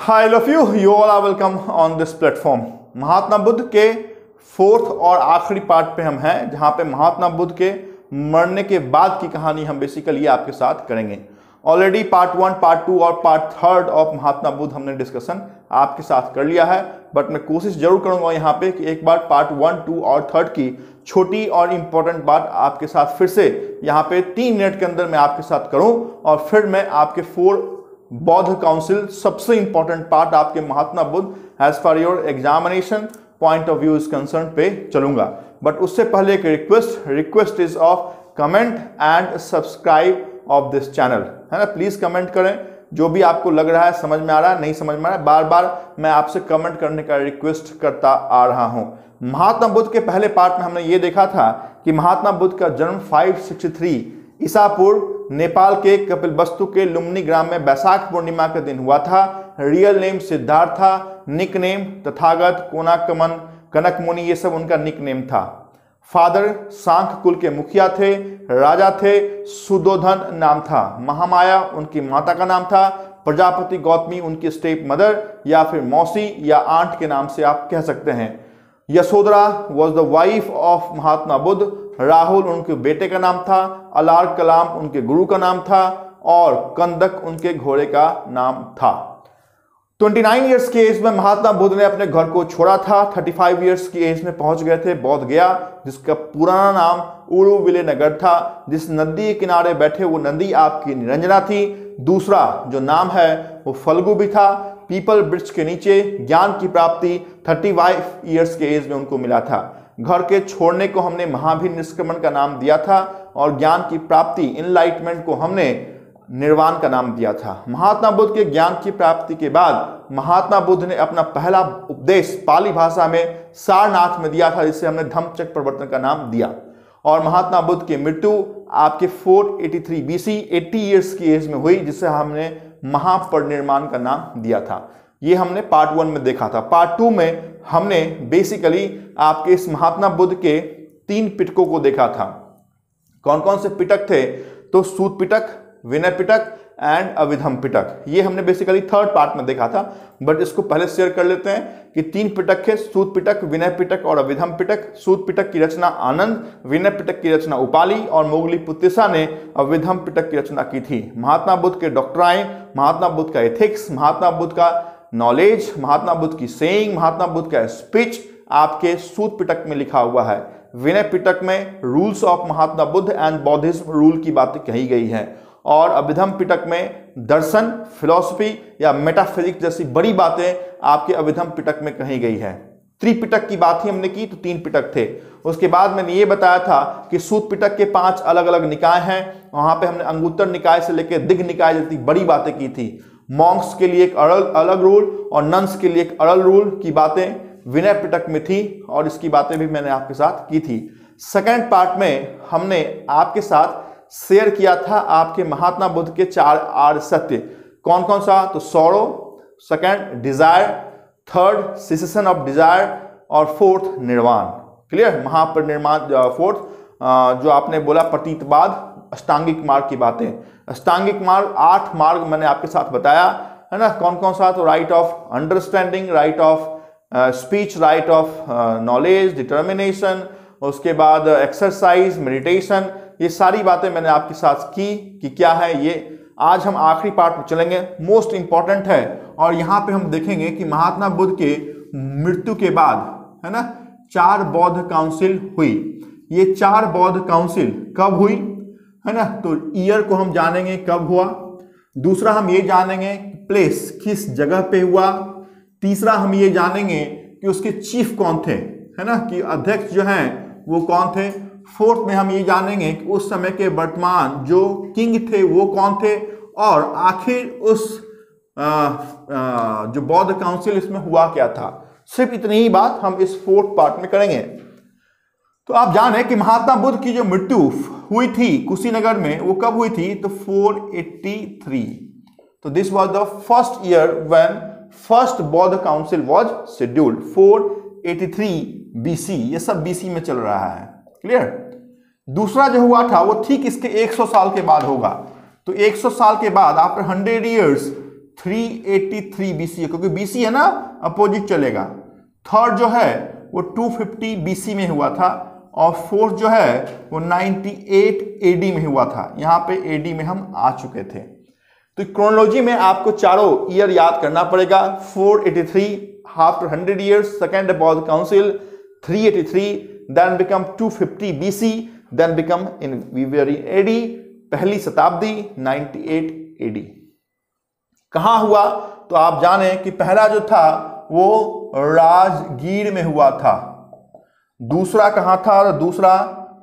Hi, I love you. You all are welcome on this platform. Mahatma Buddha के fourth और आखिरी part पे हम हैं, जहां पे महात्मा बुद्ध के मरने के बाद की कहानी हम बेसिकली आपके साथ करेंगे। ऑलरेडी पार्ट 1, पार्ट 2 और पार्ट 3 ऑफ महात्मा बुद्ध हमने डिस्कशन आपके साथ कर लिया है, बट मैं कोशिश जरूर करूंगा यहाँ पे कि एक बार पार्ट 1, 2 और 3 की छोटी और इंपॉर्टेंट बात आपके साथ फिर से यहाँ पे 3 मिनट के अंदर मैं आपके साथ करूं, और फिर मैं आपके 4 बौद्ध काउंसिल सबसे इंपॉर्टेंट पार्ट आपके Mahatma Buddha as for your examination point of view is concern पे चलूंगा। बट उससे पहले एक request is of comment and subscribe of this channel, है ना। प्लीज कमेंट करें जो भी आपको लग रहा है, समझ में आ रहा है, नहीं समझ में आ रहा है, बार बार मैं आपसे कमेंट करने का रिक्वेस्ट करता आ रहा हूं। महात्मा बुद्ध के पहले पार्ट में हमने ये देखा था कि महात्मा बुद्ध का जन्म 563 ईसा पूर्व नेपाल के कपिलवस्तु के लुम्बिनी ग्राम में बैसाख पूर्णिमा के दिन हुआ था। रियल नेम सिद्धार्थ था, निक नेम तथागत, कोनाकमन, कनक मुनि, ये सब उनका निक नेम था। फादर सांख कुल के मुखिया थे, राजा थे, सुदोधन नाम था। महामाया उनकी माता का नाम था। प्रजापति गौतमी उनकी स्टेप मदर या फिर मौसी या आंट के नाम से आप कह सकते हैं। Yashodhara was the wife of Mahatma Buddha. Rahul उनके बेटे का नाम था। अलार कलाम उनके गुरु का नाम था और कंदक उनके घोड़े का नाम था। 29 इयर्स की एज में महात्मा बुद्ध ने अपने घर को छोड़ा था। 35 इयर्स की एज में पहुंच गए थे बोध गया, जिसका पुराना नाम उड़ुविले नगर था। जिस नदी के किनारे बैठे वो नदी आपकी निरंजना थी। दूसरा जो नाम है वो फल्गु भी था। पीपल वृक्ष के नीचे ज्ञान की प्राप्ति 35 इयर्स के एज में उनको मिला था। घर के छोड़ने को हमने महावीर निष्क्रमण का नाम दिया था और ज्ञान की प्राप्ति इनलाइटमेंट को हमने निर्वाण का नाम दिया था। महात्मा बुद्ध के ज्ञान की प्राप्ति के बाद महात्मा बुद्ध ने अपना पहला उपदेश पाली भाषा में सारनाथ में दिया था, जिसे हमने धम्मचक्र प्रवर्तन का नाम दिया। और महात्मा बुद्ध की मृत्यु आपके 483 BC 80 इयर्स की एज में हुई, जिसे हमने महापरिनिर्वाण का नाम दिया था। ये हमने पार्ट 1 में देखा था। पार्ट 2 में हमने बेसिकली आपके इस महात्मा बुद्ध के 3 पिटकों को देखा था। कौन कौन से पिटक थे? तो सूत पिटक, विनय पिटक एंड अविधम पिटक। ये हमने बेसिकली 3rd पार्ट में देखा था, बट इसको पहले शेयर कर लेते हैं कि 3 पिटक है, सूत पिटक, विनय पिटक और अविधम पिटक। सूत पिटक की रचना आनंद, विनय पिटक की रचना उपाली और मोगली पुत्तिसा ने अविधम पिटक की रचना की थी। महात्मा बुद्ध के डॉक्ट्राइन, महात्मा बुद्ध का एथिक्स, महात्मा बुद्ध का नॉलेज, महात्मा बुद्ध की सेइंग, महात्मा बुद्ध का स्पीच आपके सूत पिटक में लिखा हुआ है। विनय पिटक में rules of Mahatma Buddha and बौद्धिज्म rule की बातें कही गई हैं, और अभिधम पिटक में दर्शन, फिलॉसफी या मेटाफिजिक्स जैसी बड़ी बातें आपके अभिधम पिटक में कही गई है। त्रिपिटक की बात ही हमने की तो 3 पिटक थे। उसके बाद मैंने ये बताया था कि सूत पिटक के 5 अलग अलग निकाय हैं। वहां पे हमने अंगुत्तर निकाय से लेकर दिग्ग निकाय जैसी बड़ी बातें की थी। मॉन्क्स के लिए एक अलग रूल और नन्स के लिए एक अलग रूल की बातें विनय पिटक में थी, और इसकी बातें भी मैंने आपके साथ की थी। सेकंड पार्ट में हमने आपके साथ शेयर किया था आपके महात्मा बुद्ध के 4 आर्य सत्य। कौन कौन सा? तो sorrow, second desire, third cessation of desire और 4th निर्वाण। क्लियर? महापरिनिर्वाण 4th जो आपने बोला प्रतीतवाद, अष्टांगिक मार्ग की बातें। अष्टांगिक मार्ग 8 मार्ग मैंने आपके साथ बताया, है ना। कौन कौन सा? तो right of understanding, right of speech, right of knowledge, determination, उसके बाद एक्सरसाइज, मेडिटेशन, ये सारी बातें मैंने आपके साथ की कि क्या है ये। आज हम आखिरी पार्ट में चलेंगे, मोस्ट इंपॉर्टेंट है, और यहां पे हम देखेंगे कि महात्मा बुद्ध के मृत्यु के बाद, है ना, 4 बौद्ध काउंसिल हुई। ये 4 बौद्ध काउंसिल कब हुई, है ना, तो ईयर को हम जानेंगे कब हुआ। दूसरा हम ये जानेंगे प्लेस किस जगह पे हुआ। तीसरा हम ये जानेंगे कि उसके चीफ कौन थे, है ना, कि अध्यक्ष जो हैं वो कौन थे। 4th में हम ये जानेंगे कि उस समय के वर्तमान जो किंग थे वो कौन थे, और आखिर उस जो बौद्ध काउंसिल इसमें हुआ क्या था। सिर्फ इतनी ही बात हम इस 4th पार्ट में करेंगे। तो आप जाने कि महात्मा बुद्ध की जो मृत्यु हुई थी कुशीनगर में, वो कब हुई थी? तो 483। तो this was the first year when first बौद्ध काउंसिल वाज शेड्यूल्ड। 483 BC, ये सब BC में चल रहा है। क्लियर? दूसरा जो हुआ था वो ठीक इसके 100 साल के बाद होगा। तो 100 साल के बाद आफ्टर 100 years 383 BC है, क्योंकि BC है ना, अपोजिट चलेगा। थर्ड जो है वो 250 BC में हुआ था, और फोर्थ जो है वो 98 AD में हुआ था। यहाँ पे AD में हम आ चुके थे। तो क्रोनोलॉजी में आपको चारों ईयर याद करना पड़ेगा। 483 आफ्टर 100 years, सेकेंड बौद्ध council 383, then become 250 BC, then become in विवरी AD, पहली शताब्दी 98 AD। कहां हुआ? तो आप जाने कि पहला जो था वो राजगीर में हुआ था। दूसरा कहां था? दूसरा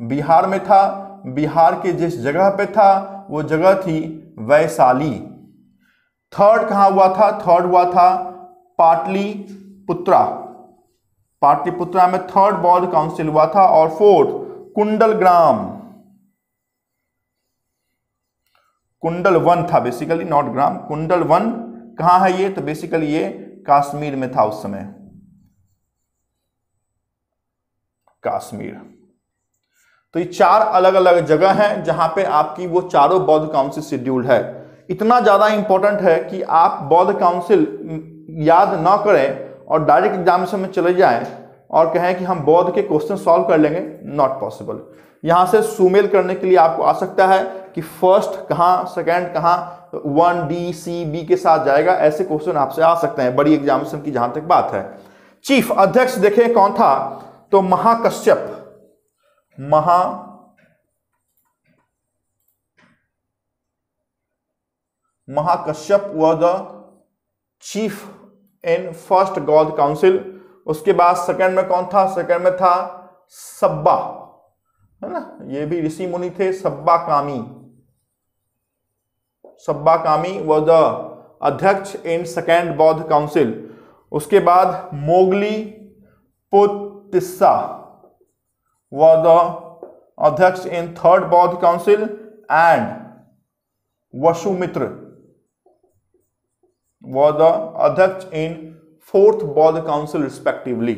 बिहार में था। बिहार के जिस जगह पे था वो जगह थी वैशाली। थर्ड कहां हुआ था? थर्ड हुआ था पाटलिपुत्रा। पाटलिपुत्रा में थर्ड बौद्ध काउंसिल हुआ था। और फोर्थ कुंडलग्राम, कुंडल वन था बेसिकली, नॉट ग्राम, कुंडल वन। कहां है ये? तो बेसिकली ये कश्मीर में था उस समय, कश्मीर। तो ये चार अलग अलग जगह हैं जहां पे आपकी वो चारों बौद्ध काउंसिल शेड्यूल्ड है। इतना ज्यादा इंपॉर्टेंट है कि आप बौद्ध काउंसिल याद ना करें और डायरेक्ट एग्जामिनेशन में चले जाएं और कहें कि हम बौद्ध के क्वेश्चन सॉल्व कर लेंगे, नॉट पॉसिबल। यहां से सुमेल करने के लिए आपको आ सकता है कि फर्स्ट कहां, सेकंड कहां, 1D C B के साथ जाएगा, ऐसे क्वेश्चन आपसे आ सकते हैं बड़ी एग्जामिनेशन की जहां तक बात है। चीफ अध्यक्ष देखें कौन था? तो Mahakashyap. Mahakashyap was the chief in first बौद्ध काउंसिल। उसके बाद सेकंड में कौन था? सेकंड में था सब्बा, है ना, ये भी ऋषि मुनि थे, सब्बा कामी। सब्बा कामी वॉज द अध्यक्ष इन सेकंड बौद्ध काउंसिल। उसके बाद मोगली पुत्तिस्सा was the अध्यक्ष in third बौद्ध council, and Vasumitra was the अध्यक्ष in फोर्थ बौद्ध काउंसिल रिस्पेक्टिवली।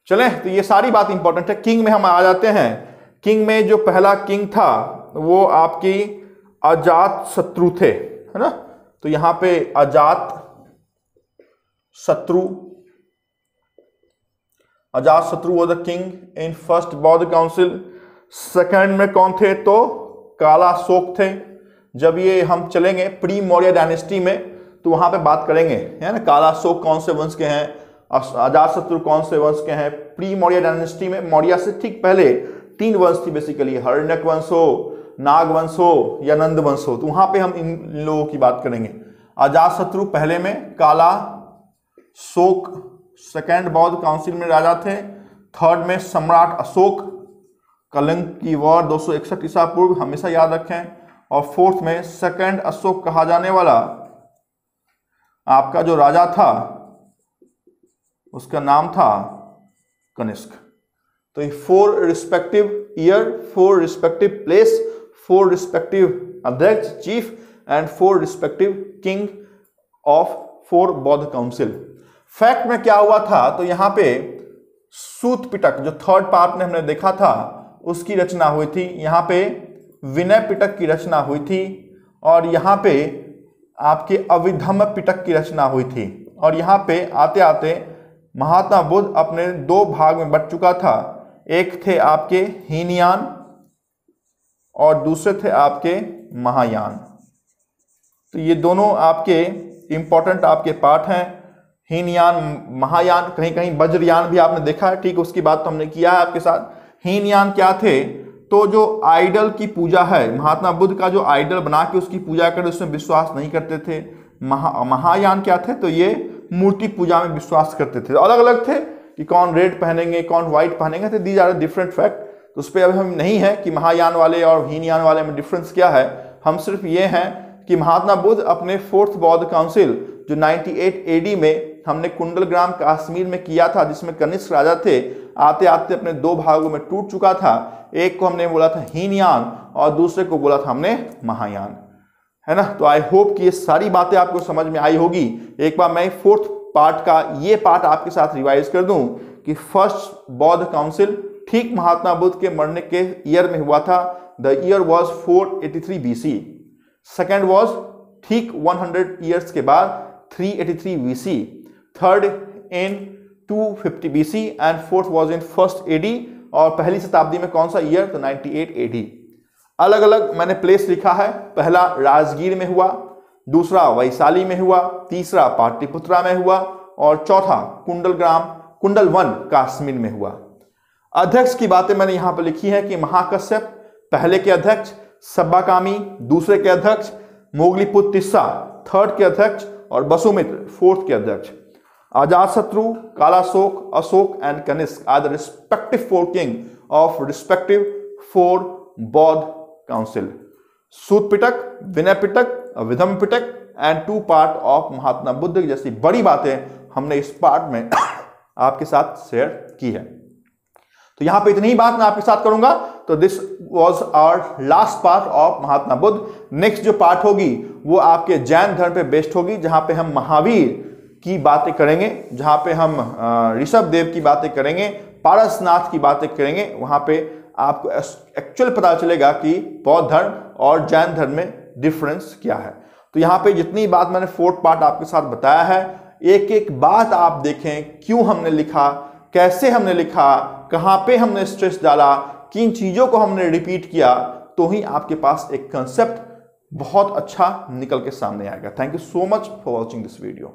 चलें, तो ये सारी बात इंपॉर्टेंट है। किंग में हम आ जाते हैं। किंग में जो पहला किंग था वो आपकी अजात शत्रु थे, है ना। तो यहां पे अजात शत्रु was the king in first बौद्ध काउंसिल। सेकंड में कौन थे? तो कालाशोक थे। जब ये हम चलेंगे प्री मौर्य डायनेस्टी में तो वहां पे बात करेंगे, है ना, कालाशोक कौन से वंश के हैं, अजातशत्रु कौन से वंश के हैं। प्री मौर्य डायनेस्टी में मौर्य से ठीक पहले 3 वंश थी बेसिकली, हर्णक वंश हो, नाग वंश हो या नंद वंश हो, तो वहां पे हम इन लोगों की बात करेंगे। अजातशत्रु पहले में, कालाशोक सेकेंड बौद्ध काउंसिल में राजा थे। थर्ड में सम्राट अशोक, कलिंग की वॉर 261 ईसा पूर्व, हमेशा याद रखें। और फोर्थ में सेकेंड अशोक कहा जाने वाला आपका जो राजा था उसका नाम था कनिष्क। तो ये 4 respective year, 4 respective place, 4 respective अध्यक्ष chief and 4 respective king of 4 बौद्ध काउंसिल। फैक्ट में क्या हुआ था? तो यहां पे सूत पिटक जो थर्ड पार्ट में हमने देखा था उसकी रचना हुई थी। यहां पे विनय पिटक की रचना हुई थी और यहां पे आपके अविधम्म पिटक की रचना हुई थी। और यहां पे आते आते महात्मा बुद्ध अपने 2 भाग में बट चुका था। एक थे आपके हीनयान और दूसरे थे आपके महायान। तो ये दोनों आपके इंपॉर्टेंट आपके पार्ट हैं, हीनयान महायान। कहीं कहीं वज्रयान भी आपने देखा है, ठीक, उसकी बात तो हमने किया है आपके साथ। हीनयान क्या थे? तो जो आइडल की पूजा है, महात्मा बुद्ध का जो आइडल बना के उसकी पूजा कर उसमें विश्वास नहीं करते थे। महायान क्या थे? तो ये मूर्ति पूजा में विश्वास करते थे। अलग अलग थे कि कौन रेड पहनेंगे कौन व्हाइट पहनेंगे, तो दीज आर डिफरेंट फैक्ट। तो उस पर अभी हम नहीं है कि महायान वाले और हीनयान वाले में डिफरेंस क्या है। हम सिर्फ ये हैं कि महात्मा बुद्ध अपने 4th बौद्ध काउंसिल जो 98 AD में हमने कुंडलग्राम कश्मीर में किया था, जिसमें कनिष्क राजा थे, आते आते अपने 2 भागों में टूट चुका था। एक को हमने बोला था हीनयान और दूसरे को बोला था हमने महायान, है ना। तो आई होप कि ये सारी बातें आपको समझ में आई होगी। एक बार मैं 4th पार्ट का ये पार्ट आपके साथ रिवाइज कर दूं कि फर्स्ट बौद्ध काउंसिल ठीक महात्मा बुद्ध के मरने के ईयर में हुआ था। The year was 483 BC, second was ठीक 100 ईयर्स के बाद 383 BC, third in 250 BC and fourth was in first AD। और पहली शताब्दी में कौन सा ईयर? तो 98 AD। अलग अलग मैंने प्लेस लिखा है, पहला राजगीर में हुआ, दूसरा वैशाली में हुआ, तीसरा पाटलिपुत्रा में हुआ और चौथा कुंडलवन कश्मीर में हुआ। अध्यक्ष की बातें मैंने यहां पर लिखी है कि महाकश्यप पहले के अध्यक्ष, सब्बाकामी दूसरे के अध्यक्ष, मोगलीपुत्र तिस्सा थर्ड के अध्यक्ष और वसुमित्र फोर्थ के अध्यक्ष। Ajatashatru, Kalashoka, Ashoka and Kanishka are the respective 4 king of respective 4 बौद्ध काउंसिल। सूत पिटक, विनय पिटक, विधम Pitaka and 2 part of Mahatma Buddha जैसी बड़ी बातें हमने इस पार्ट में आपके साथ शेयर की है। तो यहां पे इतनी ही बात मैं आपके साथ करूंगा। तो this was our last part of Mahatma Buddha. Next जो पार्ट होगी वो आपके जैन धर्म पे बेस्ड होगी, जहां पे हम महावीर की बातें करेंगे, जहां पे हम ऋषभ देव की बातें करेंगे, पारसनाथ की बातें करेंगे। वहां पे आपको एक्चुअल पता चलेगा कि बौद्ध धर्म और जैन धर्म में डिफरेंस क्या है। तो यहाँ पे जितनी बात मैंने 4th पार्ट आपके साथ बताया है, एक एक बात आप देखें, क्यों हमने लिखा, कैसे हमने लिखा, कहाँ पे हमने स्ट्रेस डाला, किन चीजों को हमने रिपीट किया, तो ही आपके पास एक कंसेप्ट बहुत अच्छा निकल के सामने आएगा। Thank you so much for watching this video.